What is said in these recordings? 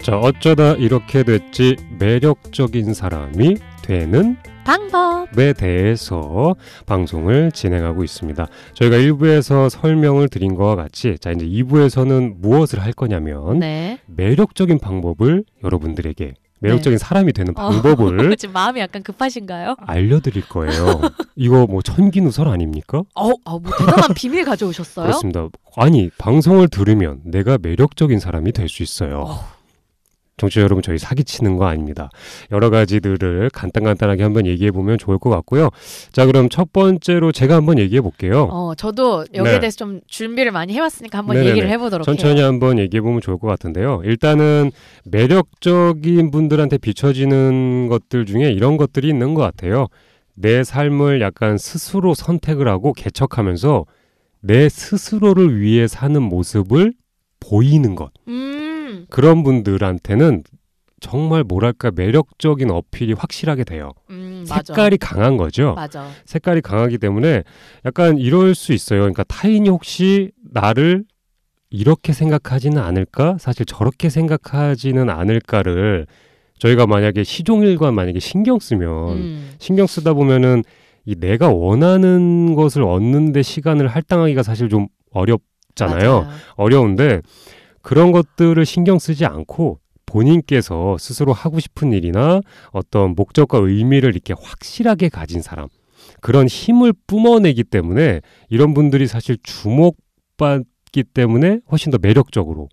자, 어쩌다 이렇게 됐지 매력적인 사람이 되는 방법에 대해서 방송을 진행하고 있습니다. 저희가 1부에서 설명을 드린 것과 같이 자 이제 2부에서는 무엇을 할 거냐면 매력적인 방법을 여러분들에게 매력적인 사람이 되는 방법을 지금 마음이 약간 급하신가요? 알려드릴 거예요. 이거 뭐 천기누설 아닙니까? 뭐 대단한 비밀 가져오셨어요? 그렇습니다. 아니 방송을 들으면 내가 매력적인 사람이 될 수 있어요. 청취자 여러분, 저희 사기치는 거 아닙니다. 여러 가지들을 간단하게 한번 얘기해 보면 좋을 것 같고요. 자, 그럼 첫 번째로 제가 한번 얘기해 볼게요. 저도 여기에 대해서 좀 준비를 많이 해왔으니까 한번 얘기를 해보도록 해요. 천천히 한번 얘기해 보면 좋을 것 같은데요. 일단은 매력적인 분들한테 비춰지는 것들 중에 이런 것들이 있는 것 같아요. 내 삶을 약간 스스로 선택을 하고 개척하면서 내 스스로를 위해 사는 모습을 보이는 것. 그런 분들한테는 정말 뭐랄까 매력적인 어필이 확실하게 돼요. 색깔이 강한 거죠. 맞아. 색깔이 강하기 때문에 약간 이럴 수 있어요. 그러니까 타인이 혹시 나를 이렇게 생각하지는 않을까? 사실 저렇게 생각하지는 않을까를 저희가 만약에 시종일관 만약에 신경 쓰면 신경 쓰다 보면은 이 내가 원하는 것을 얻는 데 시간을 할당하기가 사실 좀 어렵잖아요. 맞아요. 어려운데 그런 것들을 신경 쓰지 않고 본인께서 스스로 하고 싶은 일이나 어떤 목적과 의미를 이렇게 확실하게 가진 사람, 그런 힘을 뿜어내기 때문에 이런 분들이 사실 주목받기 때문에 훨씬 더 매력적으로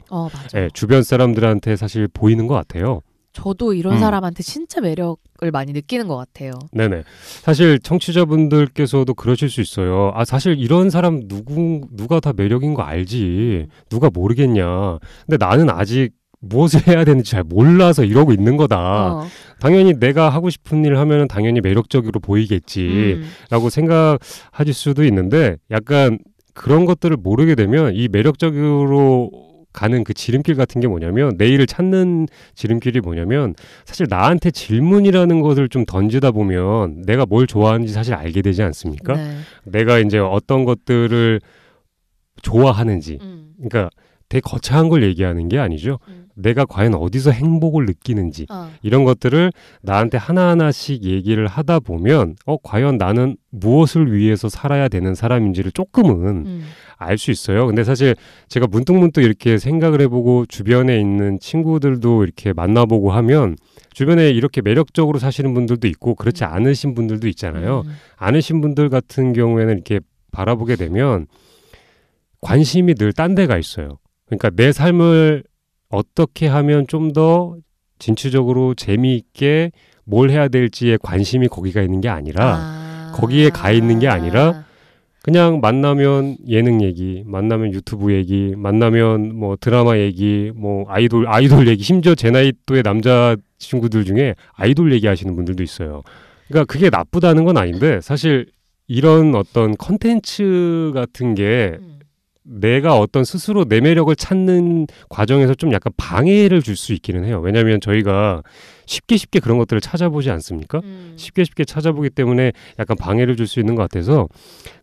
주변 사람들한테 사실 보이는 것 같아요. 저도 이런 사람한테 진짜 매력을 많이 느끼는 것 같아요. 네네. 사실 청취자분들께서도 그러실 수 있어요. 사실 이런 사람 누가 다 매력인 거 알지. 누가 모르겠냐. 근데 나는 아직 무엇을 해야 되는지 잘 몰라서 이러고 있는 거다. 당연히 내가 하고 싶은 일을 하면 당연히 매력적으로 보이겠지. 라고 생각하실 수도 있는데 약간 그런 것들을 모르게 되면 이 매력적으로 가는 그 지름길 같은 게 뭐냐면 내일을 찾는 지름길이 뭐냐면 사실 나한테 질문이라는 것을 좀 던지다 보면 내가 뭘 좋아하는지 사실 알게 되지 않습니까? 네. 내가 이제 어떤 것들을 좋아하는지 그러니까 되게 거창한 걸 얘기하는 게 아니죠. 내가 과연 어디서 행복을 느끼는지 이런 것들을 나한테 하나하나씩 얘기를 하다 보면 과연 나는 무엇을 위해서 살아야 되는 사람인지를 조금은 알 수 있어요. 근데 사실 제가 문득 이렇게 생각을 해보고 주변에 있는 친구들도 이렇게 만나보고 하면 주변에 이렇게 매력적으로 사시는 분들도 있고 그렇지 않으신 분들도 있잖아요. 않으신 분들 같은 경우에는 이렇게 바라보게 되면 관심이 늘 딴 데가 있어요. 그러니까 내 삶을 어떻게 하면 좀 더 진취적으로 재미있게 뭘 해야 될지에 관심이 거기가 있는 게 아니라 거기에 가 있는 게 아니라 그냥 만나면 예능 얘기, 만나면 유튜브 얘기, 만나면 뭐 드라마 얘기, 뭐 아이돌 얘기, 심지어 제 나이 또의 남자 친구들 중에 아이돌 얘기하시는 분들도 있어요. 그러니까 그게 나쁘다는 건 아닌데 사실 이런 어떤 컨텐츠 같은 게 내가 어떤 스스로 내 매력을 찾는 과정에서 좀 약간 방해를 줄 수 있기는 해요. 왜냐하면 저희가 쉽게 그런 것들을 찾아보지 않습니까? 쉽게 찾아보기 때문에 약간 방해를 줄 수 있는 것 같아서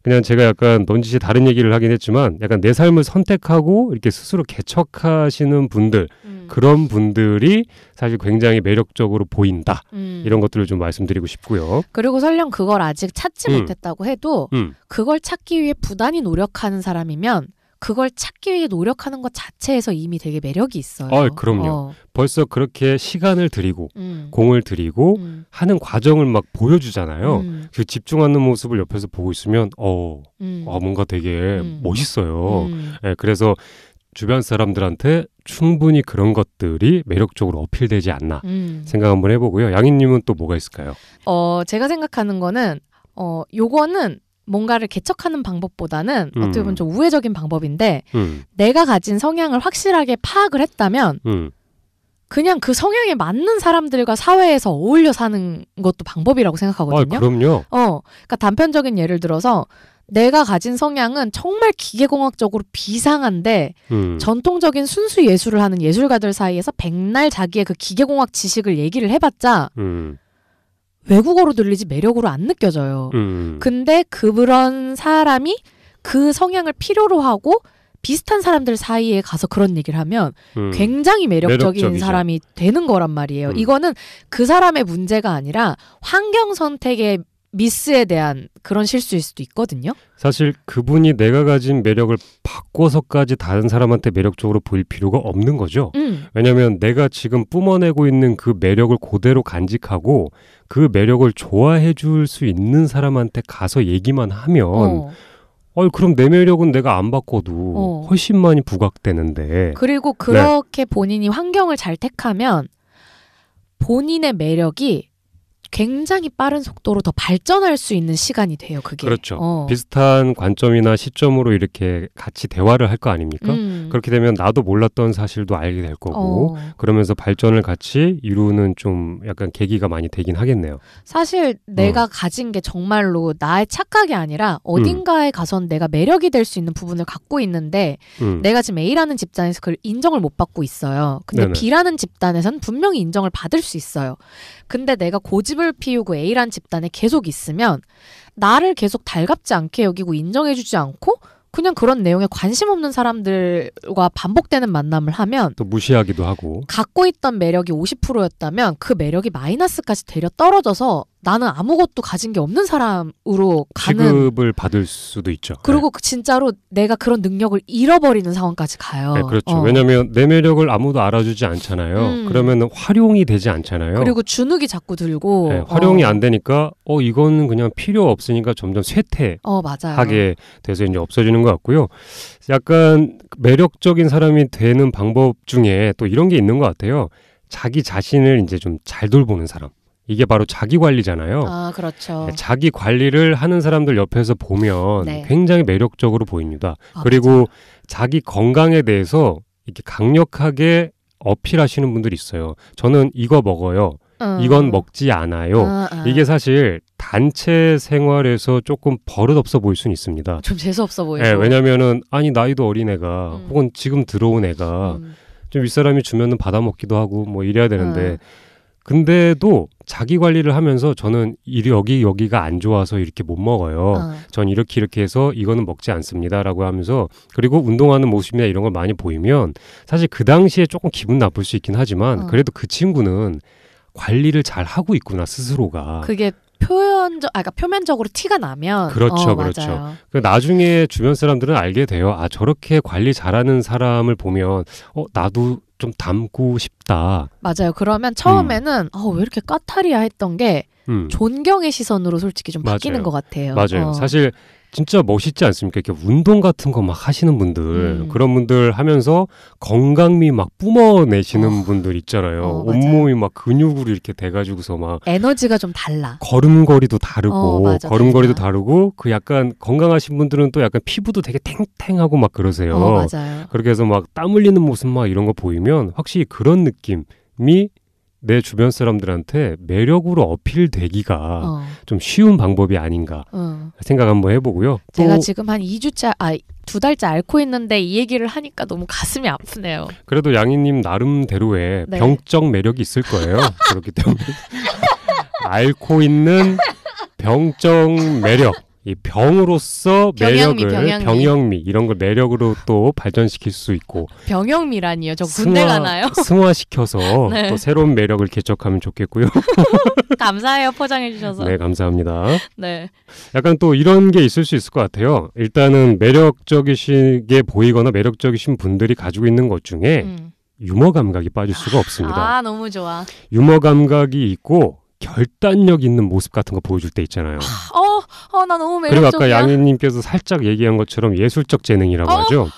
그냥 제가 약간 넌지시 다른 얘기를 하긴 했지만 약간 내 삶을 선택하고 이렇게 스스로 개척하시는 분들 그런 분들이 사실 굉장히 매력적으로 보인다. 이런 것들을 좀 말씀드리고 싶고요. 그리고 설령 그걸 아직 찾지 못했다고 해도 그걸 찾기 위해 부단히 노력하는 사람이면 그걸 찾기 위해 노력하는 것 자체에서 이미 되게 매력이 있어요. 그럼요. 벌써 그렇게 시간을 들이고 공을 들이고 하는 과정을 막 보여주잖아요. 그 집중하는 모습을 옆에서 보고 있으면 뭔가 되게 멋있어요. 네, 그래서 주변 사람들한테 충분히 그런 것들이 매력적으로 어필되지 않나 생각 한번 해보고요. 양희님은 또 뭐가 있을까요? 제가 생각하는 거는 요거는 뭔가를 개척하는 방법보다는 어떻게 보면 좀 우회적인 방법인데 내가 가진 성향을 확실하게 파악을 했다면 그냥 그 성향에 맞는 사람들과 사회에서 어울려 사는 것도 방법이라고 생각하거든요. 그럼요. 그러니까 단편적인 예를 들어서 내가 가진 성향은 정말 기계공학적으로 비상한데 전통적인 순수 예술을 하는 예술가들 사이에서 백날 자기의 그 기계공학 지식을 얘기를 해봤자 외국어로 들리지 매력으로 안 느껴져요. 근데 그런 사람이 그 성향을 필요로 하고 비슷한 사람들 사이에 가서 그런 얘기를 하면 굉장히 매력적인 사람이 되는 거란 말이에요. 이거는 그 사람의 문제가 아니라 환경 선택의 미스에 대한 그런 실수일 수도 있거든요. 사실 그분이 내가 가진 매력을 바꿔서까지 다른 사람한테 매력적으로 보일 필요가 없는 거죠. 왜냐하면 내가 지금 뿜어내고 있는 그 매력을 그대로 간직하고 그 매력을 좋아해 줄 수 있는 사람한테 가서 얘기만 하면 그럼 내 매력은 내가 안 바꿔도 훨씬 많이 부각되는데. 그리고 그렇게 본인이 환경을 잘 택하면 본인의 매력이 굉장히 빠른 속도로 더 발전할 수 있는 시간이 돼요. 그게. 그렇죠. 비슷한 관점이나 시점으로 이렇게 같이 대화를 할 거 아닙니까? 그렇게 되면 나도 몰랐던 사실도 알게 될 거고 그러면서 발전을 같이 이루는 좀 약간 계기가 많이 되긴 하겠네요. 사실 내가 가진 게 정말로 나의 착각이 아니라 어딘가에 가선 내가 매력이 될 수 있는 부분을 갖고 있는데 내가 지금 A라는 집단에서 그걸 인정을 못 받고 있어요. 근데 네네. B라는 집단에서는 분명히 인정을 받을 수 있어요. 근데 내가 고집을 피우고 A란 집단에 계속 있으면 나를 계속 달갑지 않게 여기고 인정해주지 않고 그냥 그런 내용에 관심 없는 사람들과 반복되는 만남을 하면 또 무시하기도 하고 갖고 있던 매력이 50%였다면 그 매력이 마이너스까지 되려 떨어져서 나는 아무것도 가진 게 없는 사람으로 가는 취급을 받을 수도 있죠. 그리고 진짜로 내가 그런 능력을 잃어버리는 상황까지 가요. 네, 그렇죠. 왜냐하면 내 매력을 아무도 알아주지 않잖아요. 그러면 활용이 되지 않잖아요. 그리고 주눅이 자꾸 들고 네, 활용이 안 되니까 이거는 그냥 필요 없으니까 점점 쇠퇴하게 돼서 이제 없어지는 것 같고요. 약간 매력적인 사람이 되는 방법 중에 또 이런 게 있는 것 같아요. 자기 자신을 이제 좀 잘 돌보는 사람. 이게 바로 자기 관리잖아요. 아, 그렇죠. 자기 관리를 하는 사람들 옆에서 보면 네. 굉장히 매력적으로 보입니다. 그리고 맞아요. 자기 건강에 대해서 이렇게 강력하게 어필하시는 분들이 있어요. 저는 이거 먹어요. 이건 먹지 않아요. 이게 사실 단체 생활에서 조금 버릇없어 보일 수는 있습니다. 좀 재수없어 보이죠. 네, 왜냐면은 아니 나이도 어린 애가 혹은 지금 들어온 애가 좀 윗사람이 주면은 받아먹기도 하고 뭐 이래야 되는데 근데도 자기 관리를 하면서 저는 여기가 안 좋아서 이렇게 못 먹어요. 전 이렇게 해서 이거는 먹지 않습니다라고 하면서 그리고 운동하는 모습이나 이런 걸 많이 보이면 사실 그 당시에 조금 기분 나쁠 수 있긴 하지만 그래도 그 친구는 관리를 잘 하고 있구나 스스로가. 그게 표면적으로 티가 나면 그렇죠. 그렇죠. 나중에 주변 사람들은 알게 돼요. 아 저렇게 관리 잘하는 사람을 보면 나도 좀 닮고 싶다. 맞아요. 그러면 처음에는 왜 이렇게 까탈이야 했던 게 존경의 시선으로 솔직히 좀 바뀌는 것 같아요. 맞아요. 사실 진짜 멋있지 않습니까? 이렇게 운동 같은 거 막 하시는 분들 그런 분들 하면서 건강미 막 뿜어내시는 분들 있잖아요. 온몸이 막 근육으로 이렇게 돼가지고서 막 에너지가 좀 달라. 걸음걸이도 다르고 걸음걸이도 다르고 그 약간 건강하신 분들은 또 약간 피부도 되게 탱탱하고 막 그러세요. 맞아요. 그렇게 해서 막 땀 흘리는 모습 막 이런 거 보이면 확실히 그런 느낌이 내 주변 사람들한테 매력으로 어필되기가 좀 쉬운 방법이 아닌가 생각 한번 해보고요. 제가 지금 한 2달째 앓고 있는데 이 얘기를 하니까 너무 가슴이 아프네요. 그래도 양이님 나름대로의 병적 매력이 있을 거예요. 그렇기 때문에 앓고 있는 병적 매력. 이 병으로서 병영미 이런 걸 매력으로 또 발전시킬 수 있고 병영미라니요? 저 군대 가나요? 승화시켜서 또 새로운 매력을 개척하면 좋겠고요. 감사해요. 포장해 주셔서. 네, 감사합니다. 네. 약간 또 이런 게 있을 수 있을 것 같아요. 일단은 매력적이시게 보이거나 매력적이신 분들이 가지고 있는 것 중에 유머 감각이 빠질 수가 없습니다. 너무 좋아. 유머 감각이 있고 결단력 있는 모습 같은 거 보여줄 때 있잖아요. 나 너무 매력적이야. 그리고 아까 양희님께서 살짝 얘기한 것처럼 예술적 재능이라고 하죠.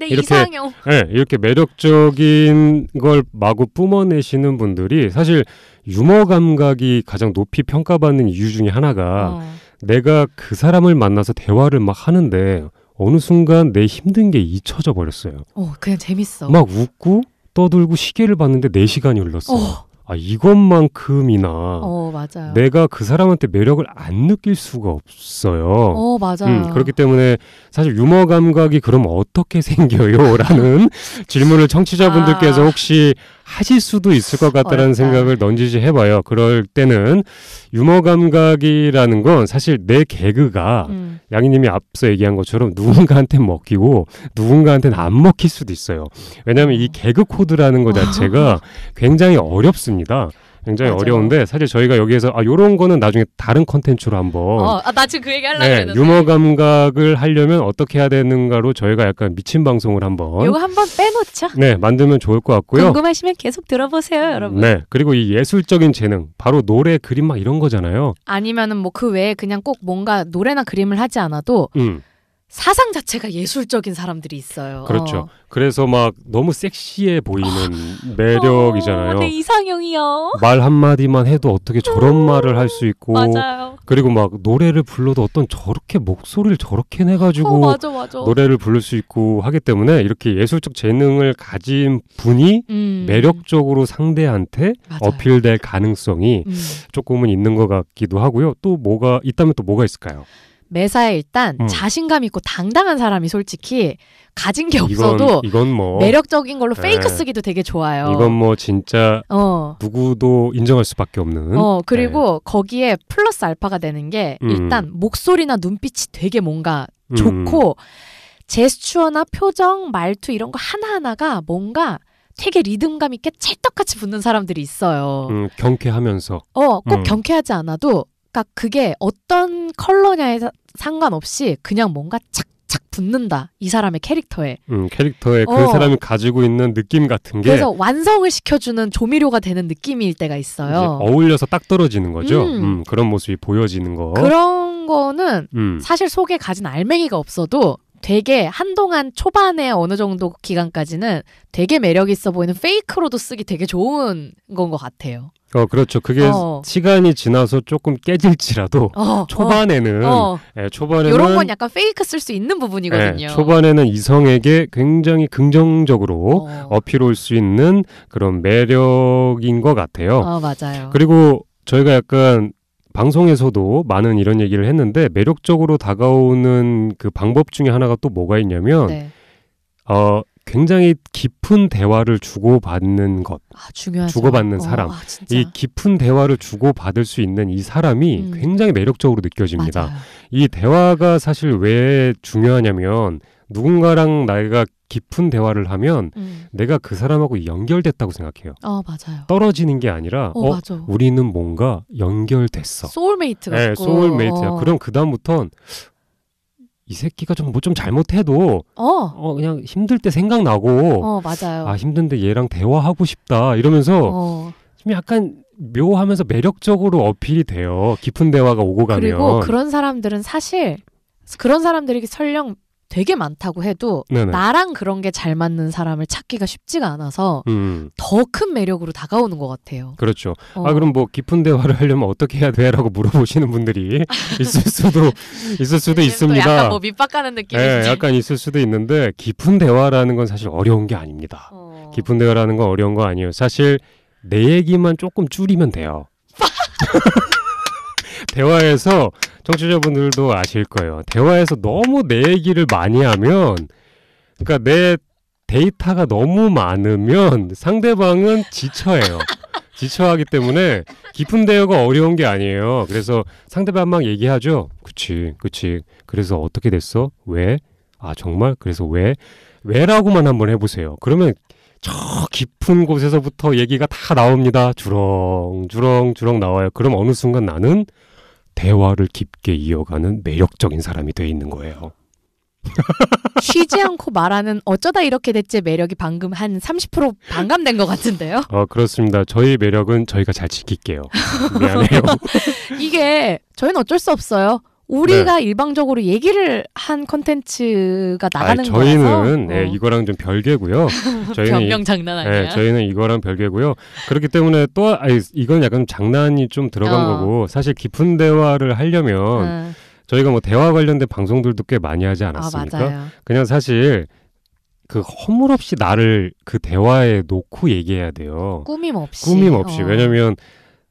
이상형. 네, 이렇게 매력적인 걸 마구 뿜어내시는 분들이 사실 유머 감각이 가장 높이 평가받는 이유 중에 하나가 내가 그 사람을 만나서 대화를 막 하는데 어느 순간 내 힘든 게 잊혀져 버렸어요. 그냥 재밌어. 막 웃고 떠들고 시계를 봤는데 4시간이 흘렀어. 이것만큼이나 맞아요. 내가 그 사람한테 매력을 안 느낄 수가 없어요. 맞아요. 그렇기 때문에 사실 유머 감각이 그럼 어떻게 생겨요? 라는 질문을 청취자분들께서 혹시 하실 수도 있을 것 같다라는 어렵다. 생각을 넌지시 해봐요. 그럴 때는 유머 감각이라는 건 사실 내 개그가 양이님이 앞서 얘기한 것처럼 누군가한테 먹히고 누군가한테는 안 먹힐 수도 있어요. 왜냐하면 이 개그 코드라는 것 자체가 굉장히 어렵습니다. 굉장히 맞아. 어려운데 사실 저희가 여기에서 요런 거는 나중에 다른 컨텐츠로 한번 나 지금 그 얘기 하려고 했는데 유머 감각을 하려면 어떻게 해야 되는가로 저희가 약간 미친 방송을 한번 이거 한번 빼놓자. 네, 만들면 좋을 것 같고요. 궁금하시면 계속 들어보세요, 여러분. 네, 그리고 이 예술적인 재능, 바로 노래, 그림 막 이런 거잖아요. 아니면은 뭐 그 외에 그냥 꼭 뭔가 노래나 그림을 하지 않아도 사상 자체가 예술적인 사람들이 있어요. 그렇죠. 그래서 막 너무 섹시해 보이는 매력이잖아요. 내 이상형이요. 말 한마디만 해도 어떻게 저런 말을 할 수 있고 맞아요. 그리고 막 노래를 불러도 어떤 저렇게 목소리를 저렇게 내가지고 맞아. 노래를 부를 수 있고 하기 때문에 이렇게 예술적 재능을 가진 분이 매력적으로 상대한테 맞아요. 어필될 가능성이 조금은 있는 것 같기도 하고요. 또 뭐가 있다면 또 뭐가 있을까요? 매사에 일단 자신감 있고 당당한 사람이 솔직히 가진 게 없어도 이건 뭐 매력적인 걸로 페이크 쓰기도 되게 좋아요. 이건 뭐 진짜 누구도 인정할 수밖에 없는. 그리고 거기에 플러스 알파가 되는 게 일단 목소리나 눈빛이 되게 뭔가 좋고 제스처나 표정, 말투 이런 거 하나하나가 뭔가 되게 리듬감 있게 찰떡같이 붙는 사람들이 있어요. 경쾌하면서. 꼭 경쾌하지 않아도 그러니까 그게 어떤 컬러냐에 상관없이 그냥 뭔가 착착 붙는다. 이 사람의 캐릭터에. 캐릭터에 그 사람이 가지고 있는 느낌 같은 게. 그래서 완성을 시켜주는 조미료가 되는 느낌일 때가 있어요. 어울려서 딱 떨어지는 거죠. 그런 모습이 보여지는 거. 그런 거는 사실 속에 가진 알맹이가 없어도 되게 한동안 초반에 어느 정도 기간까지는 되게 매력 있어 보이는 페이크로도 쓰기 되게 좋은 건 것 같아요. 그렇죠. 그게 시간이 지나서 조금 깨질지라도 초반에는 이런 건 약간 페이크 쓸 수 있는 부분이거든요. 초반에는 이성에게 굉장히 긍정적으로 어필할 수 있는 그런 매력인 것 같아요. 맞아요. 그리고 저희가 약간 방송에서도 많은 이런 얘기를 했는데 매력적으로 다가오는 그 방법 중에 하나가 또 뭐가 있냐면 굉장히 깊은 대화를 주고받는 것. 중요하죠. 주고받는 사람. 이 깊은 대화를 주고받을 수 있는 이 사람이 굉장히 매력적으로 느껴집니다. 맞아요. 이 대화가 사실 왜 중요하냐면 누군가랑 내가 깊은 대화를 하면 내가 그 사람하고 연결됐다고 생각해요. 맞아요. 떨어지는 게 아니라 맞아. 우리는 뭔가 연결됐어. 소울메이트 같고. 네, 소울메이트야. 그럼 그 다음부턴 이 새끼가 좀 뭐 좀 잘못해도 그냥 힘들 때 생각나고 맞아요. 힘든데 얘랑 대화하고 싶다 이러면서 좀 약간 묘하면서 매력적으로 어필이 돼요. 깊은 대화가 오고 가면. 그리고 그런 사람들은 사실 그런 사람들이 설령 되게 많다고 해도 네네. 나랑 그런 게 잘 맞는 사람을 찾기가 쉽지가 않아서 더 큰 매력으로 다가오는 것 같아요. 그렇죠. 그럼 뭐 깊은 대화를 하려면 어떻게 해야 돼라고 물어보시는 분들이 있을 수도 있습니다. 약간 뭐 밑바까는 느낌이지. 네, 약간 있을 수도 있는데 깊은 대화라는 건 사실 어려운 게 아닙니다. 깊은 대화라는 건 어려운 거 아니에요. 사실 내 얘기만 조금 줄이면 돼요. 대화에서 청취자분들도 아실 거예요. 대화에서 너무 내 얘기를 많이 하면 그러니까 내 데이터가 너무 많으면 상대방은 지쳐해요. 지쳐하기 때문에 깊은 대화가 어려운 게 아니에요. 그래서 상대방 막 얘기하죠. 그치. 그래서 어떻게 됐어? 왜? 정말? 그래서 왜? 왜라고만 한번 해보세요. 그러면 저 깊은 곳에서부터 얘기가 다 나옵니다. 주렁주렁 나와요. 그럼 어느 순간 나는 대화를 깊게 이어가는 매력적인 사람이 돼 있는 거예요. 쉬지 않고 말하는 어쩌다 이렇게 됐지 매력이 방금 한 30% 반감된 것 같은데요? 그렇습니다. 저희 매력은 저희가 잘 지킬게요. 미안해요. 이게 저희는 어쩔 수 없어요. 우리가 일방적으로 얘기를 한 콘텐츠가 나가는 저희는 거라서 이거랑 좀 별개고요. 저희는 변명 장난 아니야. 저희는 이거랑 별개고요. 그렇기 때문에 또 이건 약간 장난이 좀 들어간 거고 사실 깊은 대화를 하려면 저희가 뭐 대화 관련된 방송들도 꽤 많이 하지 않았습니까? 맞아요. 그냥 사실 그 허물없이 나를 그 대화에 놓고 얘기해야 돼요. 꾸밈 없이. 왜냐면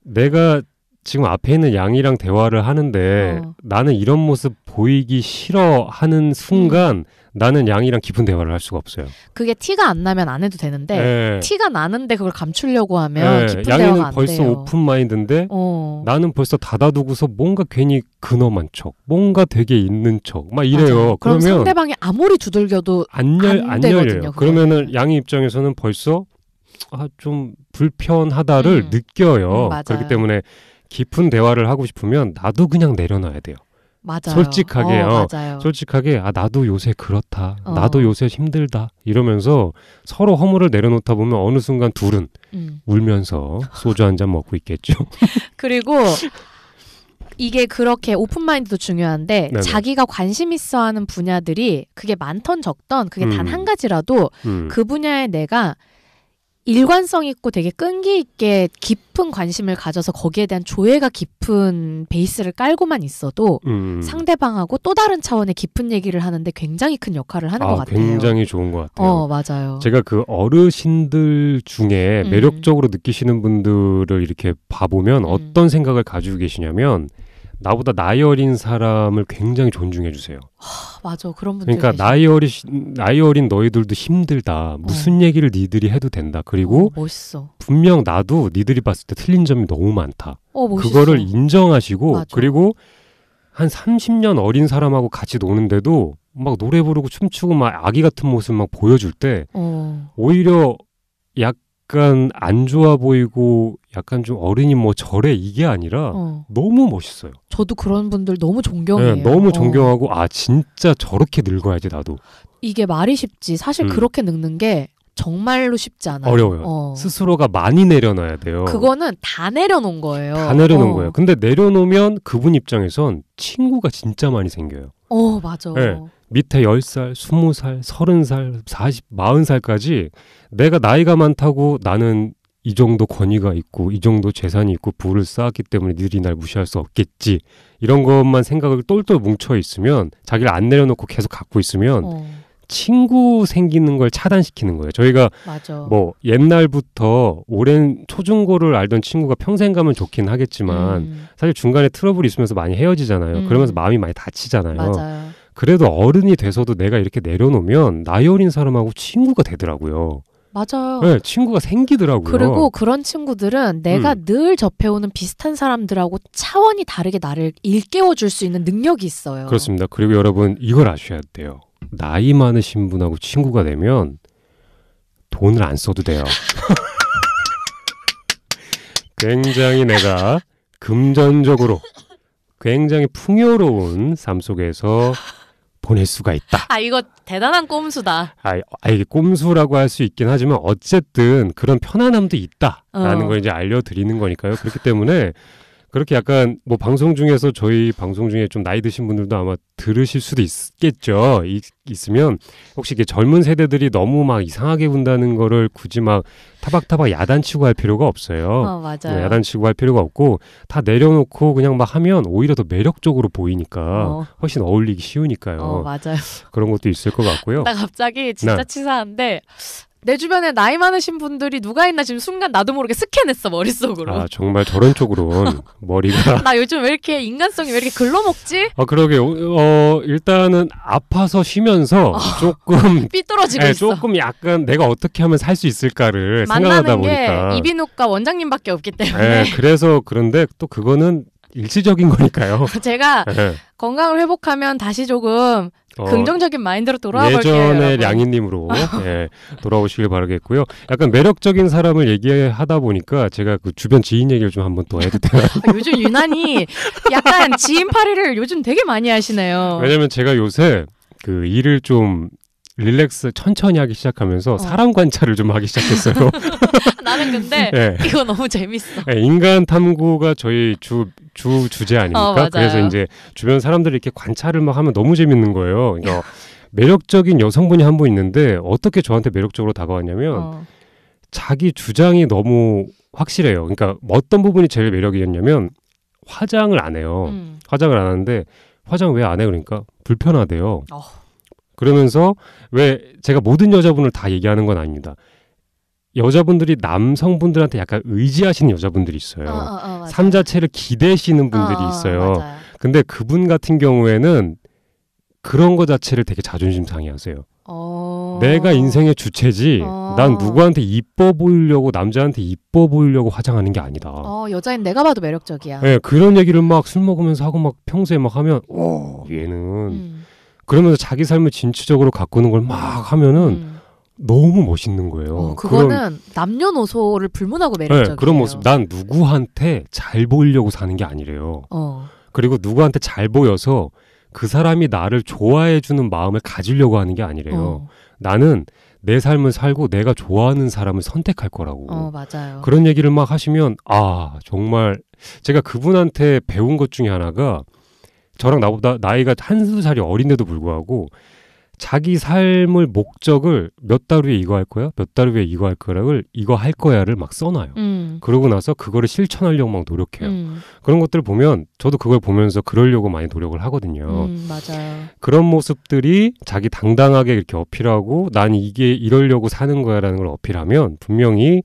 내가 지금 앞에 있는 양이랑 대화를 하는데 나는 이런 모습 보이기 싫어하는 순간 나는 양이랑 깊은 대화를 할 수가 없어요. 그게 티가 안 나면 안 해도 되는데 티가 나는데 그걸 감추려고 하면 깊은 양이는 대화가 안 벌써 돼요. 오픈 마인드인데 나는 벌써 닫아두고서 뭔가 괜히 근엄한 척, 뭔가 되게 있는 척 막 이래요. 맞아요. 그럼 상대방이 아무리 두들겨도 안 열려요. 그러면은 양이 입장에서는 벌써 좀 불편하다를 느껴요. 그렇기 때문에 깊은 대화를 하고 싶으면 나도 그냥 내려놔야 돼요. 맞아요. 솔직하게, 맞아요. 솔직하게 나도 요새 그렇다. 나도 요새 힘들다. 이러면서 서로 허물을 내려놓다 보면 어느 순간 둘은 울면서 소주 한 잔 먹고 있겠죠. 그리고 이게 그렇게 오픈마인드도 중요한데 네네. 자기가 관심 있어하는 분야들이 그게 많던 적던 그게 단 한 가지라도 그 분야에 내가 일관성 있고 되게 끈기 있게 깊은 관심을 가져서 거기에 대한 조예가 깊은 베이스를 깔고만 있어도 상대방하고 또 다른 차원의 깊은 얘기를 하는데 굉장히 큰 역할을 하는 것 같아요. 굉장히 좋은 것 같아요. 맞아요. 제가 그 어르신들 중에 매력적으로 느끼시는 분들을 이렇게 봐보면 어떤 생각을 가지고 계시냐면 나보다 나이 어린 사람을 굉장히 존중해 주세요. 맞아. 그런 분들 그러니까 나이 어린 너희들도 힘들다. 무슨 얘기를 니들이 해도 된다. 그리고 멋있어. 분명 나도 니들이 봤을 때 틀린 점이 너무 많다. 멋있어. 그거를 인정하시고 맞아. 그리고 한 30년 어린 사람하고 같이 노는데도 막 노래 부르고 춤추고 막 아기 같은 모습 막 보여줄 때 오히려 약간 안 좋아 보이고 약간 좀 어른이 뭐 저래 이게 아니라 너무 멋있어요. 저도 그런 분들 너무 존경해요. 네, 너무 존경하고 진짜 저렇게 늙어야지 나도. 이게 말이 쉽지 사실 그렇게 늙는 게 정말로 쉽지 않아요. 어려워요. 스스로가 많이 내려놔야 돼요. 그거는 다 내려놓은 거예요. 다 내려놓은 거예요. 근데 내려놓으면 그분 입장에선 친구가 진짜 많이 생겨요. 맞아. 네. 밑에 10살, 20살, 30살, 40, 40살까지 내가 나이가 많다고 나는 이 정도 권위가 있고 이 정도 재산이 있고 부를 쌓았기 때문에 니들이 날 무시할 수 없겠지. 이런 것만 생각을 똘똘 뭉쳐 있으면 자기를 안 내려놓고 계속 갖고 있으면 친구 생기는 걸 차단시키는 거예요. 저희가 맞아. 뭐 옛날부터 오랜 초중고를 알던 친구가 평생 가면 좋긴 하겠지만 사실 중간에 트러블이 있으면서 많이 헤어지잖아요. 그러면서 마음이 많이 다치잖아요. 맞아요. 그래도 어른이 돼서도 내가 이렇게 내려놓으면 나이 어린 사람하고 친구가 되더라고요. 맞아요. 네, 친구가 생기더라고요. 그리고 그런 친구들은 내가 늘 접해오는 비슷한 사람들하고 차원이 다르게 나를 일깨워줄 수 있는 능력이 있어요. 그렇습니다. 그리고 여러분 이걸 아셔야 돼요. 나이 많으신 분하고 친구가 되면 돈을 안 써도 돼요. 굉장히 내가 금전적으로 굉장히 풍요로운 삶 속에서 보낼 수가 있다. 이거 대단한 꼼수다. 이게 꼼수라고 할 수 있긴 하지만 어쨌든 그런 편안함도 있다라는 걸 이제 알려드리는 거니까요. 그렇기 때문에 그렇게 약간 뭐 방송 중에서 저희 방송 중에 좀 나이 드신 분들도 아마 들으실 수도 있겠죠. 있으면 혹시 이게 젊은 세대들이 너무 막 이상하게 군다는 거를 굳이 막 타박타박 야단치고 할 필요가 없어요. 맞아요. 야단치고 할 필요가 없고 다 내려놓고 그냥 막 하면 오히려 더 매력적으로 보이니까 훨씬 어울리기 쉬우니까요. 맞아요. 그런 것도 있을 것 같고요. 나 갑자기 진짜 치사한데 내 주변에 나이 많으신 분들이 누가 있나 지금 순간 나도 모르게 스캔했어 머릿속으로. 정말 저런 쪽으로는 머리가 나 요즘 왜 이렇게 인간성이 왜 이렇게 글러먹지? 그러게 일단은 아파서 쉬면서 조금 삐뚤어지고 있어. 조금 약간 내가 어떻게 하면 살 수 있을까를 생각하다 보니까 만나는 게 이비인후과 원장님밖에 없기 때문에. 그래서 그런데 또 그거는 일시적인 거니까요. 제가 건강을 회복하면 다시 조금 긍정적인 마인드로 돌아와 볼게요. 예전의 량이님으로 돌아오시길 바라겠고요. 약간 매력적인 사람을 얘기하다 보니까 제가 그 주변 지인 얘기를 좀 한번 또 해도 되나요? 요즘 유난히 약간 지인팔이를 요즘 되게 많이 하시네요. 왜냐면 제가 요새 그 일을 좀 릴렉스 천천히 하기 시작하면서 사람 관찰을 좀 하기 시작했어요. 나는 근데 이거 너무 재밌어. 인간 탐구가 저희 주제 아닙니까? 그래서 이제 주변 사람들이 이렇게 관찰을 막 하면 너무 재밌는 거예요. 그러니까 매력적인 여성분이 한 분 있는데 어떻게 저한테 매력적으로 다가왔냐면 자기 주장이 너무 확실해요. 그러니까 어떤 부분이 제일 매력이었냐면 화장을 안 해요. 화장을 안 하는데 화장 왜 안 해? 그러니까 불편하대요. 그러면서 왜 제가 모든 여자분을 다 얘기하는 건 아닙니다. 여자분들이 남성분들한테 약간 의지하시는 여자분들이 있어요. 삶 자체를 기대시는 분들이 있어요. 맞아요. 근데 그분 같은 경우에는 그런 거 자체를 되게 자존심 상해하세요. 내가 인생의 주체지 난 누구한테 이뻐 보이려고 남자한테 이뻐 보이려고 화장하는 게 아니다. 여자인 내가 봐도 매력적이야. 네, 그런 얘기를 막 술 먹으면서 하고 막 평소에 막 하면 얘는 그러면서 자기 삶을 진취적으로 가꾸는 걸 막 하면은 너무 멋있는 거예요. 그거는 남녀노소를 불문하고 매력적이에요. 네, 그런 모습. 난 누구한테 잘 보이려고 사는 게 아니래요. 그리고 누구한테 잘 보여서 그 사람이 나를 좋아해주는 마음을 가지려고 하는 게 아니래요. 나는 내 삶을 살고 내가 좋아하는 사람을 선택할 거라고. 맞아요. 그런 얘기를 막 하시면 정말 제가 그분한테 배운 것 중에 하나가 저랑 나보다 나이가 한두 살이 어린데도 불구하고 자기 삶을 목적을 몇 달 후에 이거 할 거야? 몇 달 후에 이거 할 거라를 이거 할 거야를 막 써놔요. 그러고 나서 그거를 실천하려고 막 노력해요. 그런 것들을 보면 저도 그걸 보면서 그러려고 많이 노력을 하거든요. 맞아요. 그런 모습들이 자기 당당하게 이렇게 어필하고 난 이게 이러려고 사는 거야라는 걸 어필하면 분명히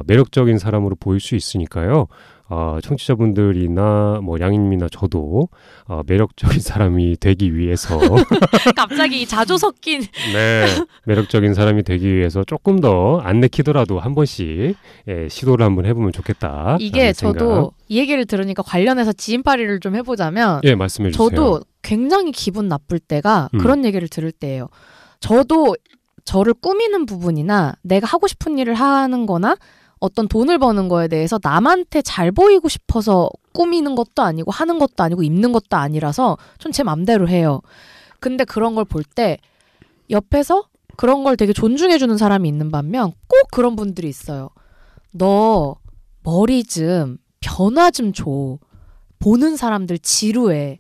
매력적인 사람으로 보일 수 있으니까요. 청취자분들이나 뭐 양희님이나 저도 매력적인 사람이 되기 위해서 갑자기 자조 섞인 네, 매력적인 사람이 되기 위해서 조금 더 안 내키더라도 한 번씩 시도를 한번 해보면 좋겠다. 이게 저도 이 얘기를 들으니까 관련해서 지인팔이를 좀 해보자면 말씀해 주세요. 저도 굉장히 기분 나쁠 때가 그런 얘기를 들을 때예요. 저도 저를 꾸미는 부분이나 내가 하고 싶은 일을 하는 거나 어떤 돈을 버는 거에 대해서 남한테 잘 보이고 싶어서 꾸미는 것도 아니고 하는 것도 아니고 입는 것도 아니라서 좀 제 맘대로 해요. 근데 그런 걸 볼 때 옆에서 그런 걸 되게 존중해주는 사람이 있는 반면 꼭 그런 분들이 있어요. 너 머리 좀 변화 좀 줘. 보는 사람들 지루해.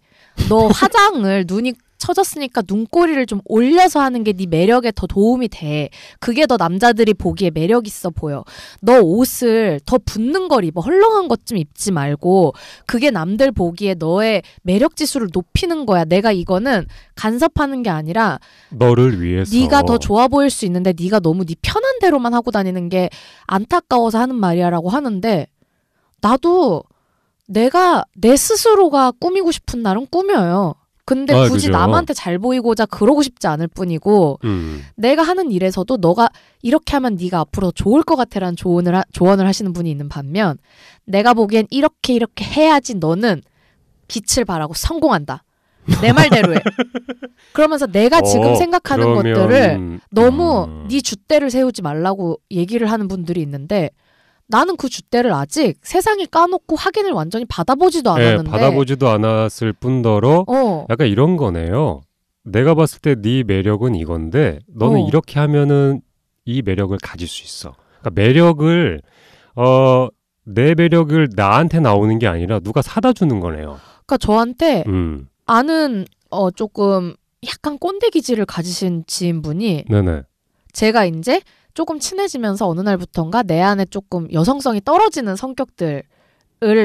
너 화장을 눈이 처졌으니까 눈꼬리를 좀 올려서 하는 게 네 매력에 더 도움이 돼. 그게 더 남자들이 보기에 매력 있어 보여. 너 옷을 더 붙는 걸 입어. 헐렁한 것 좀 입지 말고 그게 남들 보기에 너의 매력 지수를 높이는 거야. 내가 이거는 간섭하는 게 아니라 너를 위해서 네가 더 좋아 보일 수 있는데 네가 너무 네 편한 대로만 하고 다니는 게 안타까워서 하는 말이야라고 하는데 나도 내가 내 스스로가 꾸미고 싶은 날은 꾸며요. 근데 굳이 그죠. 남한테 잘 보이고자 그러고 싶지 않을 뿐이고 내가 하는 일에서도 너가 이렇게 하면 네가 앞으로 좋을 것 같아라는 조언을 하시는 분이 있는 반면 내가 보기엔 이렇게 해야지 너는 빛을 발하고 성공한다. 내 말대로 해. 그러면서 내가 지금 생각하는 것들을 너무 네 줏대를 세우지 말라고 얘기를 하는 분들이 있는데 나는 그 줏대를 아직 세상에 까놓고 확인을 완전히 받아보지도 않았는데 받아보지도 않았을 뿐더러 약간 이런 거네요. 내가 봤을 때 네 매력은 이건데 너는 이렇게 하면은 이 매력을 가질 수 있어. 그러니까 매력을 내 매력을 나한테 나오는 게 아니라 누가 사다 주는 거네요. 그러니까 저한테 아는 조금 약간 꼰대 기질을 가지신 지인분이 네네. 제가 이제 조금 친해지면서 어느 날부턴가 내 안에 조금 여성성이 떨어지는 성격들을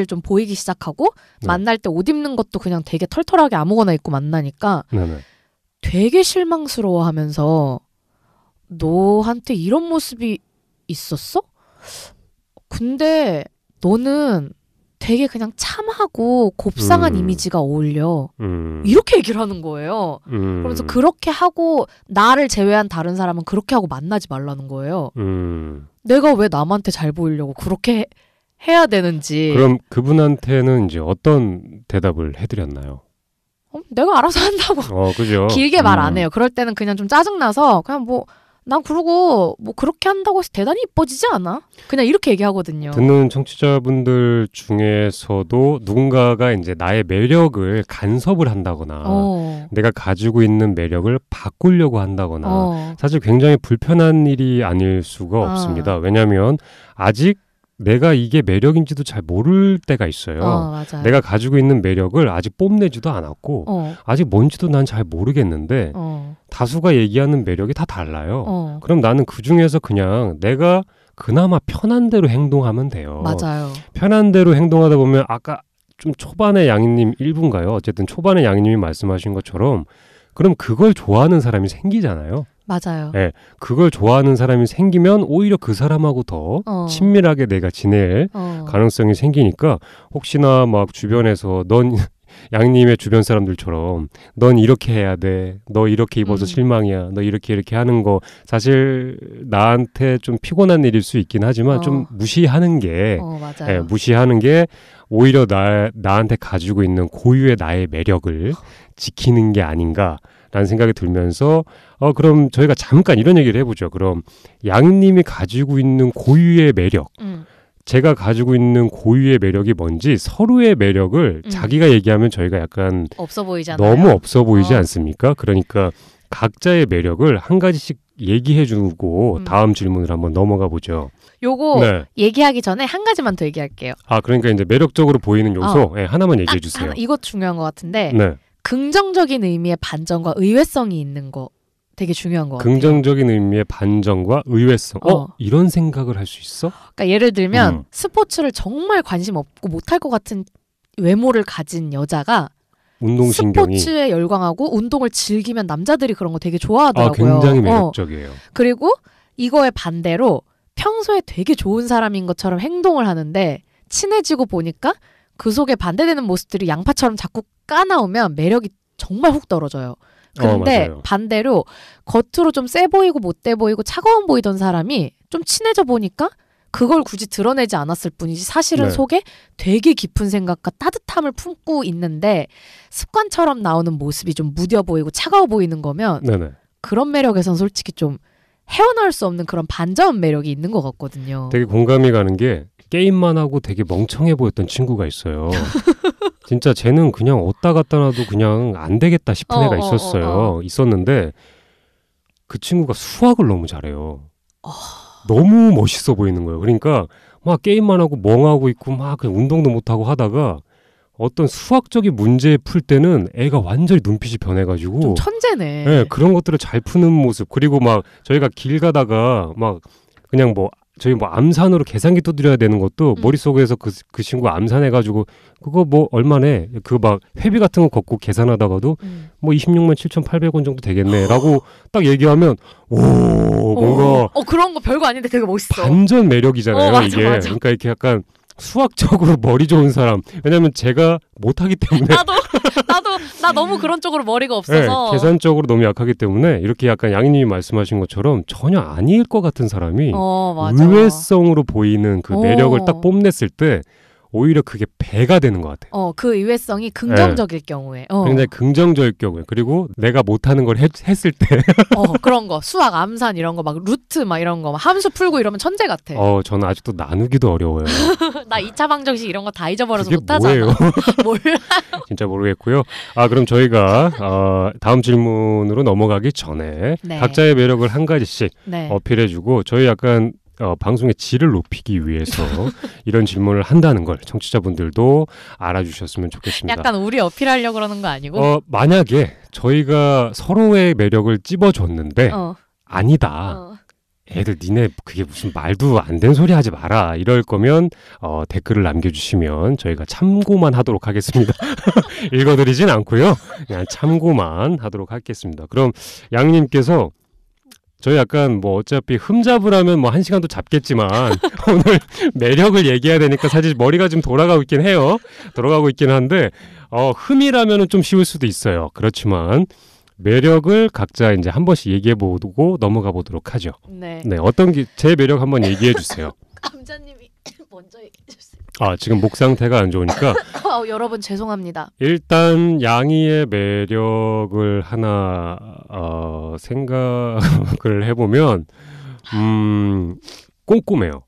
좀 보이기 시작하고 만날 때 옷 입는 것도 그냥 되게 털털하게 아무거나 입고 만나니까 되게 실망스러워하면서 너한테 이런 모습이 있었어? 근데 너는 되게 그냥 참하고 곱상한 이미지가 어울려. 이렇게 얘기를 하는 거예요. 그러면서 그렇게 하고 나를 제외한 다른 사람은 그렇게 하고 만나지 말라는 거예요. 내가 왜 남한테 잘 보이려고 그렇게 해야 되는지. 그럼 그분한테는 이제 어떤 대답을 해드렸나요? 내가 알아서 한다고. 그죠. 길게 말 안 해요. 그럴 때는 그냥 좀 짜증나서 그냥 난 그러고 그렇게 한다고 해서 대단히 이뻐지지 않아? 그냥 이렇게 얘기하거든요. 듣는 청취자분들 중에서도 누군가가 이제 나의 매력을 간섭을 한다거나 내가 가지고 있는 매력을 바꾸려고 한다거나 사실 굉장히 불편한 일이 아닐 수가 없습니다. 왜냐하면 아직 내가 이게 매력인지도 잘 모를 때가 있어요. 맞아요. 내가 가지고 있는 매력을 아직 뽐내지도 않았고 아직 뭔지도 난 잘 모르겠는데 다수가 얘기하는 매력이 다 달라요. 그럼 나는 그중에서 그냥 내가 그나마 편한 대로 행동하면 돼요. 맞아요. 편한 대로 행동하다 보면 아까 좀 초반에 양희님 1부인가요? 어쨌든 초반에 양희님이 말씀하신 것처럼 그럼 그걸 좋아하는 사람이 생기잖아요. 맞아요. 예, 그걸 좋아하는 사람이 생기면 오히려 그 사람하고 더 친밀하게 내가 지낼 가능성이 생기니까 혹시나 막 주변에서 넌 양님의 주변 사람들처럼 넌 이렇게 해야 돼. 너 이렇게 입어서 실망이야. 너 이렇게 하는 거 사실 나한테 좀 피곤한 일일 수 있긴 하지만 좀 무시하는 게 맞아요. 예, 무시하는 게 오히려 나한테 가지고 있는 고유의 나의 매력을 지키는 게 아닌가라는 생각이 들면서 그럼 저희가 잠깐 이런 얘기를 해보죠. 그럼 양님이 가지고 있는 고유의 매력 제가 가지고 있는 고유의 매력이 뭔지 서로의 매력을 자기가 얘기하면 저희가 약간 없어 보이잖아요. 너무 없어 보이지 않습니까? 그러니까 각자의 매력을 한 가지씩 얘기해주고 다음 질문을 한번 넘어가 보죠. 요거 네. 얘기하기 전에 한 가지만 더 얘기할게요. 그러니까 이제 매력적으로 보이는 요소 네, 하나만 얘기해 주세요. 이것 중요한 것 같은데 네. 긍정적인 의미의 반전과 의외성이 있는 거 되게 중요한 것 같아요. 긍정적인 의미의 반전과 의외성. 이런 생각을 할 수 있어? 그러니까 예를 들면 스포츠를 정말 관심 없고 못할 것 같은 외모를 가진 여자가 운동신경이 스포츠에 열광하고 운동을 즐기면 남자들이 그런 거 되게 좋아하더라고요. 굉장히 매력적이에요. 그리고 이거에 반대로 평소에 되게 좋은 사람인 것처럼 행동을 하는데 친해지고 보니까 그 속에 반대되는 모습들이 양파처럼 자꾸 까나오면 매력이 정말 훅 떨어져요. 근데 반대로 겉으로 좀 세 보이고 못돼 보이고 차가워 보이던 사람이 좀 친해져 보니까 그걸 굳이 드러내지 않았을 뿐이지 사실은 속에 되게 깊은 생각과 따뜻함을 품고 있는데 습관처럼 나오는 모습이 좀 무뎌 보이고 차가워 보이는 거면 그런 매력에선 솔직히 좀 헤어나올 수 없는 그런 반전 매력이 있는 것 같거든요. 되게 공감이 가는 게 게임만 하고 되게 멍청해 보였던 친구가 있어요. 진짜 쟤는 그냥 어디다 갖다 놔도 그냥 안 되겠다 싶은 애가 있었어요. 있었는데 그 친구가 수학을 너무 잘해요. 너무 멋있어 보이는 거예요. 그러니까 막 게임만 하고 멍하고 있고 막 그냥 운동도 못하고 하다가 어떤 수학적인 문제 풀 때는 애가 완전히 눈빛이 변해가지고 좀 천재네. 네, 그런 것들을 잘 푸는 모습. 그리고 막 저희가 길 가다가 막 그냥 뭐 저희 뭐 암산으로 계산기 두드려야 되는 것도 머릿속에서 그 친구 암산해가지고 그거 뭐 얼마네 그 막 회비 같은 거 걷고 계산하다가도 뭐 26만 7,800원 정도 되겠네라고 딱 얘기하면 오 뭔가 그런 거 별거 아닌데 되게 멋있어. 반전 매력이잖아요. 맞아, 이게 맞아. 그러니까 이렇게 약간 수학적으로 머리 좋은 사람. 왜냐면 제가 못하기 때문에 나 너무 그런 쪽으로 머리가 없어서 계산적으로 너무 약하기 때문에 이렇게 약간 양님이 말씀하신 것처럼 전혀 아닐 것 같은 사람이 의외성으로 보이는 그 매력을 딱 뽐냈을 때 오히려 그게 배가 되는 것 같아요. 그 의외성이 긍정적일 경우에. 굉장히 긍정적일 경우에. 그리고 내가 못하는 걸 했을 때. 그런 거. 수학, 암산 이런 거 막 루트 막 이런 거 막 함수 풀고 이러면 천재 같아. 저는 아직도 나누기도 어려워요. 나 2차 방정식 이런 거 다 잊어버려서 그게 못하잖아. 뭐예요? 몰라. 진짜 모르겠고요. 그럼 저희가 다음 질문으로 넘어가기 전에 각자의 매력을 한 가지씩 어필해주고 저희 약간 방송의 질을 높이기 위해서 이런 질문을 한다는 걸 청취자분들도 알아주셨으면 좋겠습니다. 약간 우리 어필하려고 그러는 거 아니고? 만약에 저희가 서로의 매력을 찝어줬는데 아니다. 애들 니네 그게 무슨 말도 안 되는 소리 하지 마라. 이럴 거면 댓글을 남겨주시면 저희가 참고만 하도록 하겠습니다. 읽어드리진 않고요. 그냥 참고만 하도록 하겠습니다. 그럼 양님께서 저희 약간 뭐 어차피 흠잡을 하면 뭐 1시간도 잡겠지만 오늘 매력을 얘기해야 되니까 사실 머리가 좀 돌아가고 있긴 해요. 돌아가고 있긴 한데 흠이라면은 좀 쉬울 수도 있어요. 그렇지만 매력을 각자 이제 한 번씩 얘기해보고 넘어가 보도록 하죠. 네. 어떤 제 매력 한번 얘기해 주세요. 감자님이 먼저 얘기해 주세요. 지금 목 상태가 안 좋으니까. 여러분 죄송합니다. 일단 양이의 매력을 하나 생각을 해보면 꼼꼼해요.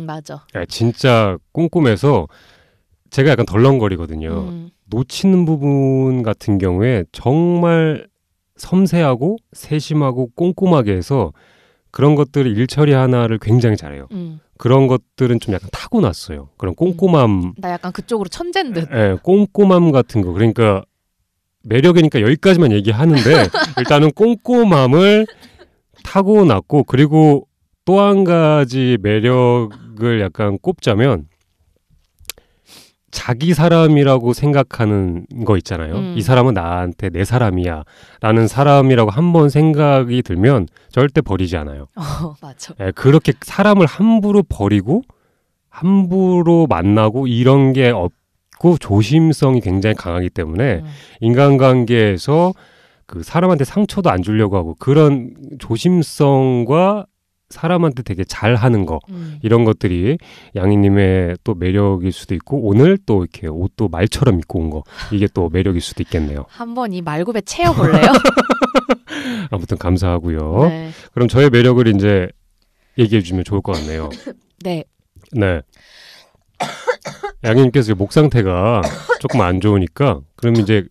맞아. 진짜 꼼꼼해서 제가 약간 덜렁거리거든요. 놓치는 부분 같은 경우에 정말 섬세하고 세심하고 꼼꼼하게 해서 그런 것들을 일처리 하나를 굉장히 잘해요. 그런 것들은 좀 약간 타고났어요. 그런 꼼꼼함. 나 약간 그쪽으로 천재인 듯. 꼼꼼함 같은 거. 그러니까 매력이니까 여기까지만 얘기하는데 일단은 꼼꼼함을 타고났고 그리고 또 한 가지 매력을 약간 꼽자면 자기 사람이라고 생각하는 거 있잖아요. 이 사람은 나한테 내 사람이야 라는 사람이라고 한번 생각이 들면 절대 버리지 않아요. 맞아. 예, 그렇게 사람을 함부로 버리고 함부로 만나고 이런 게 없고 조심성이 굉장히 강하기 때문에 인간관계에서 그 사람한테 상처도 안 주려고 하고 그런 조심성과 사람한테 되게 잘하는 거 이런 것들이 양희님의 또 매력일 수도 있고 오늘 또 이렇게 옷도 말처럼 입고 온 거 이게 또 매력일 수도 있겠네요. 한번 이 말굽에 채워볼래요? 아무튼 감사하고요. 네. 그럼 저의 매력을 이제 얘기해 주면 좋을 것 같네요. 네. 네. 양희님께서 목 상태가 조금 안 좋으니까 그럼 이제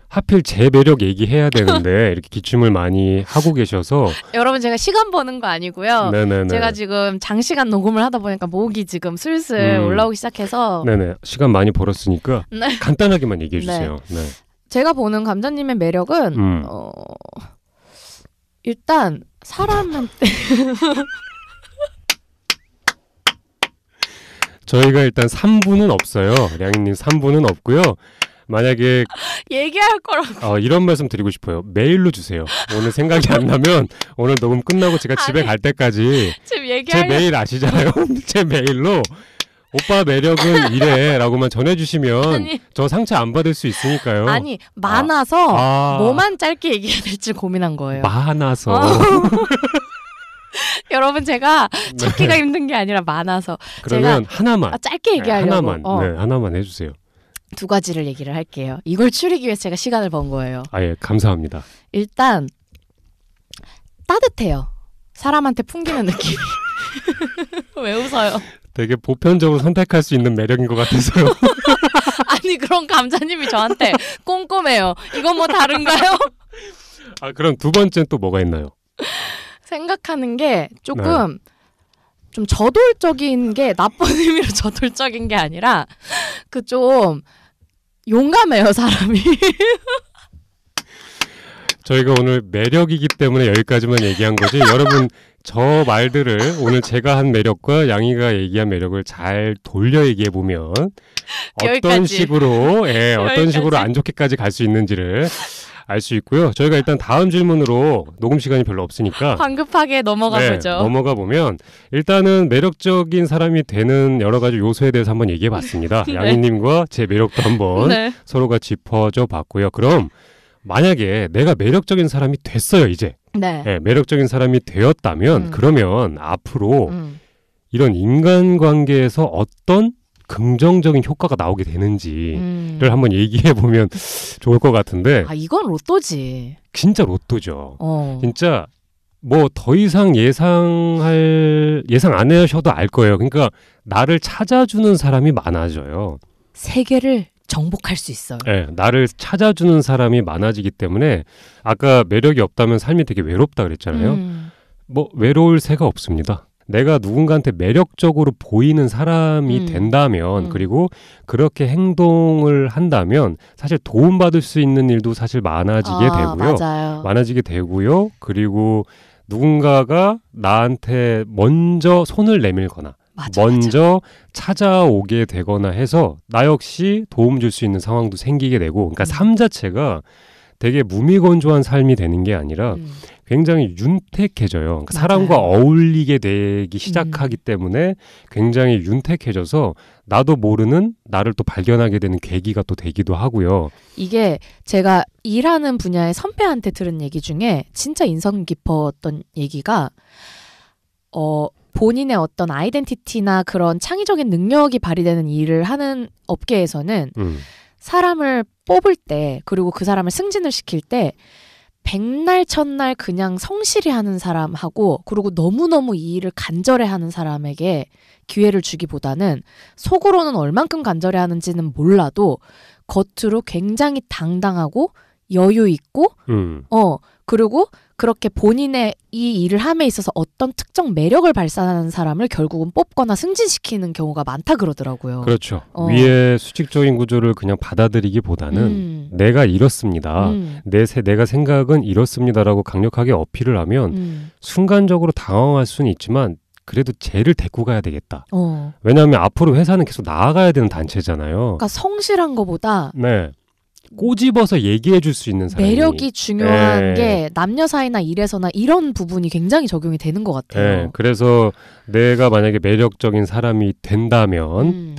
하필 제 매력 얘기해야 되는데 이렇게 기침을 많이 하고 계셔서 여러분 제가 시간 버는 거 아니고요. 네네네. 제가 지금 장시간 녹음을 하다 보니까 목이 지금 슬슬 올라오기 시작해서 네네. 시간 많이 벌었으니까 네. 간단하게만 얘기해 주세요. 네. 네. 제가 보는 감자님의 매력은 일단 사람한테 저희가 일단 3부는 없어요. 량희님 3부는 없고요. 만약에 얘기할 거라고 이런 말씀 드리고 싶어요. 메일로 주세요. 오늘 생각이 안 나면 오늘 녹음 끝나고 제가 집에 갈 때까지 제 메일 아시잖아요. 제 메일로 오빠 매력은 이래 라고만 전해주시면 저 상처 안 받을 수 있으니까요. 아니 많아서 뭐만 짧게 얘기해야 될지 고민한 거예요. 많아서 여러분 제가 찾기가 힘든 게 아니라 많아서 그러면 제가 하나만 짧게 얘기하려고 하나만 해주세요. 2가지를 얘기를 할게요. 이걸 추리기 위해서 제가 시간을 번 거예요. 예, 감사합니다. 일단 따뜻해요. 사람한테 풍기는 느낌. 왜 웃어요? 되게 보편적으로 선택할 수 있는 매력인 것 같아서요. 아니 그럼 감자님이 저한테 꼼꼼해요. 이건 뭐 다른가요? 그럼 2번째는 또 뭐가 있나요? 생각하는 게 조금 좀 저돌적인 게 나쁜 의미로 저돌적인 게 아니라 그 좀 용감해요 사람이. 저희가 오늘 매력이기 때문에 여기까지만 얘기한 거지 여러분 저 말들을 오늘 제가 한 매력과 양이가 얘기한 매력을 잘 돌려 얘기해 보면 어떤 식으로 어떤 식으로 안 좋게까지 갈 수 있는지를 알 수 있고요. 저희가 일단 다음 질문으로 녹음 시간이 별로 없으니까 황급하게 넘어가 보죠. 넘어가 보면 일단은 매력적인 사람이 되는 여러 가지 요소에 대해서 한번 얘기해 봤습니다. 양희님과 제 매력도 한번 서로가 짚어줘 봤고요. 그럼 만약에 내가 매력적인 사람이 됐어요, 이제. 매력적인 사람이 되었다면 그러면 앞으로 이런 인간관계에서 어떤 긍정적인 효과가 나오게 되는지를 한번 얘기해 보면 좋을 것 같은데. 이건 로또지. 진짜 로또죠. 진짜 뭐 더 이상 예상 안 하셔도 알 거예요. 그러니까 나를 찾아주는 사람이 많아져요. 세계를 정복할 수 있어요. 나를 찾아주는 사람이 많아지기 때문에 아까 매력이 없다면 삶이 되게 외롭다 그랬잖아요. 뭐 외로울 새가 없습니다. 내가 누군가한테 매력적으로 보이는 사람이 된다면 그리고 그렇게 행동을 한다면 사실 도움받을 수 있는 일도 사실 많아지게 되고요. 맞아요. 많아지게 되고요. 그리고 누군가가 나한테 먼저 손을 내밀거나 먼저 찾아오게 되거나 해서 나 역시 도움 줄 수 있는 상황도 생기게 되고 그러니까 삶 자체가 되게 무미건조한 삶이 되는 게 아니라 굉장히 윤택해져요. 그러니까 사람과 어울리게 되기 시작하기 때문에 굉장히 윤택해져서 나도 모르는 나를 또 발견하게 되는 계기가 또 되기도 하고요. 이게 제가 일하는 분야의 선배한테 들은 얘기 중에 진짜 인상 깊었던 얘기가 본인의 어떤 아이덴티티나 그런 창의적인 능력이 발휘되는 일을 하는 업계에서는 사람을 뽑을 때 그리고 그 사람을 승진을 시킬 때 백날 첫날 그냥 성실히 하는 사람하고 그리고 너무너무 이 일을 간절해 하는 사람에게 기회를 주기보다는 속으로는 얼만큼 간절해 하는지는 몰라도 겉으로 굉장히 당당하고 여유 있고 그리고 그렇게 본인의 이 일을 함에 있어서 어떤 특정 매력을 발산하는 사람을 결국은 뽑거나 승진시키는 경우가 많다 그러더라고요. 그렇죠. 위의 수직적인 구조를 그냥 받아들이기보다는 내가 이렇습니다. 내가 생각은 이렇습니다라고 강력하게 어필을 하면 순간적으로 당황할 수는 있지만 그래도 쟤를 데리고 가야 되겠다. 왜냐하면 앞으로 회사는 계속 나아가야 되는 단체잖아요. 그러니까 성실한 거보다 네. 꼬집어서 얘기해 줄 수 있는 사람이 매력이 중요한 게 남녀 사이나 일에서나 이런 부분이 굉장히 적용이 되는 것 같아요. 그래서 내가 만약에 매력적인 사람이 된다면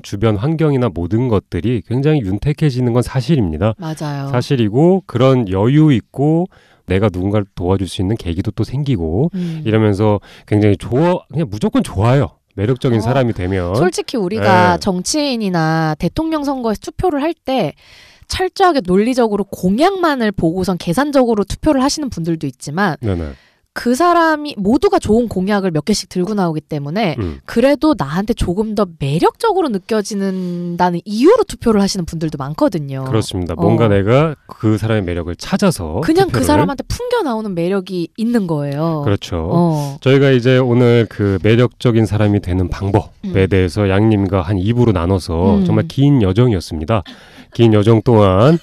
주변 환경이나 모든 것들이 굉장히 윤택해지는 건 사실입니다. 맞아요. 사실이고 그런 여유 있고 내가 누군가를 도와줄 수 있는 계기도 또 생기고 이러면서 굉장히 그냥 무조건 좋아요. 매력적인 사람이 되면. 솔직히 우리가 정치인이나 대통령 선거에서 투표를 할 때 철저하게 논리적으로 공약만을 보고선 계산적으로 투표를 하시는 분들도 있지만 그 사람이 모두가 좋은 공약을 몇 개씩 들고 나오기 때문에 그래도 나한테 조금 더 매력적으로 느껴지는다는 이유로 투표를 하시는 분들도 많거든요. 그렇습니다. 뭔가 내가 그 사람의 매력을 찾아서 그냥 그 사람한테 풍겨 나오는 매력이 있는 거예요. 그렇죠. 저희가 이제 오늘 그 매력적인 사람이 되는 방법에 대해서 양님과 한 2부로 나눠서 정말 긴 여정이었습니다. 긴 여정 동안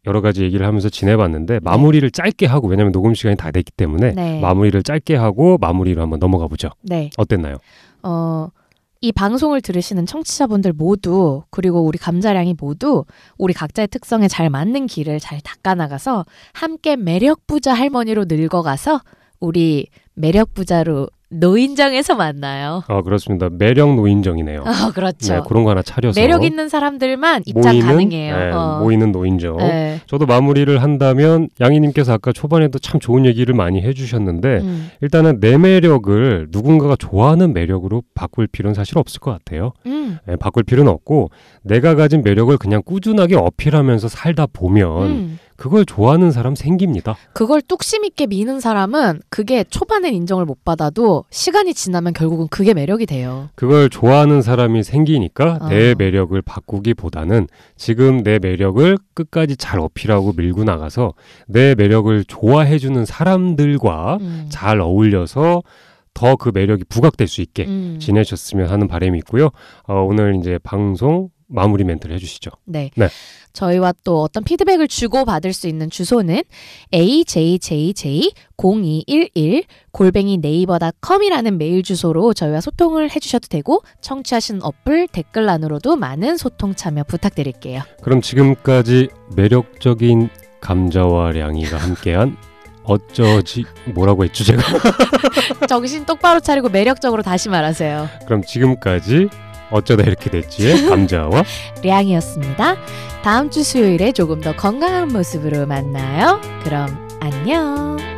여러 가지 얘기를 하면서 지내봤는데 마무리를 짧게 하고, 왜냐하면 녹음 시간이 다 됐기 때문에 마무리를 짧게 하고 마무리로 한번 넘어가 보죠. 어땠나요? 이 방송을 들으시는 청취자분들 모두, 그리고 우리 감자량이 모두 우리 각자의 특성에 잘 맞는 길을 잘 닦아나가서 함께 매력부자 할머니로 늙어가서 우리 매력부자로 노인정에서 만나요. 그렇습니다. 매력 노인정이네요. 그렇죠. 네, 그런 거 하나 차려서 매력 있는 사람들만 입장 가능해요. 모이는 노인정. 저도 마무리를 한다면 양이님께서 아까 초반에도 참 좋은 얘기를 많이 해주셨는데 일단은 내 매력을 누군가가 좋아하는 매력으로 바꿀 필요는 사실 없을 것 같아요. 바꿀 필요는 없고 내가 가진 매력을 그냥 꾸준하게 어필하면서 살다 보면 그걸 좋아하는 사람 생깁니다. 그걸 뚝심 있게 미는 사람은 그게 초반엔 인정을 못 받아도 시간이 지나면 결국은 그게 매력이 돼요. 그걸 좋아하는 사람이 생기니까 내 매력을 바꾸기보다는 지금 내 매력을 끝까지 잘 어필하고 밀고 나가서 내 매력을 좋아해주는 사람들과 잘 어울려서 더 그 매력이 부각될 수 있게 지내셨으면 하는 바람이 있고요. 오늘 이제 방송 마무리 멘트를 해주시죠. 네. 저희와 또 어떤 피드백을 주고받을 수 있는 주소는 ajjj0211@naver.com이라는 메일 주소로 저희와 소통을 해주셔도 되고, 청취하시는 어플 댓글란으로도 많은 소통 참여 부탁드릴게요. 그럼 지금까지 매력적인 감자와 량이가 함께한 어쩌지 뭐라고 했죠 제가? 정신 똑바로 차리고 매력적으로 다시 말하세요. 그럼 지금까지 어쩌다 이렇게 됐지의 감자와 량이었습니다. 다음 주 수요일에 조금 더 건강한 모습으로 만나요. 그럼 안녕.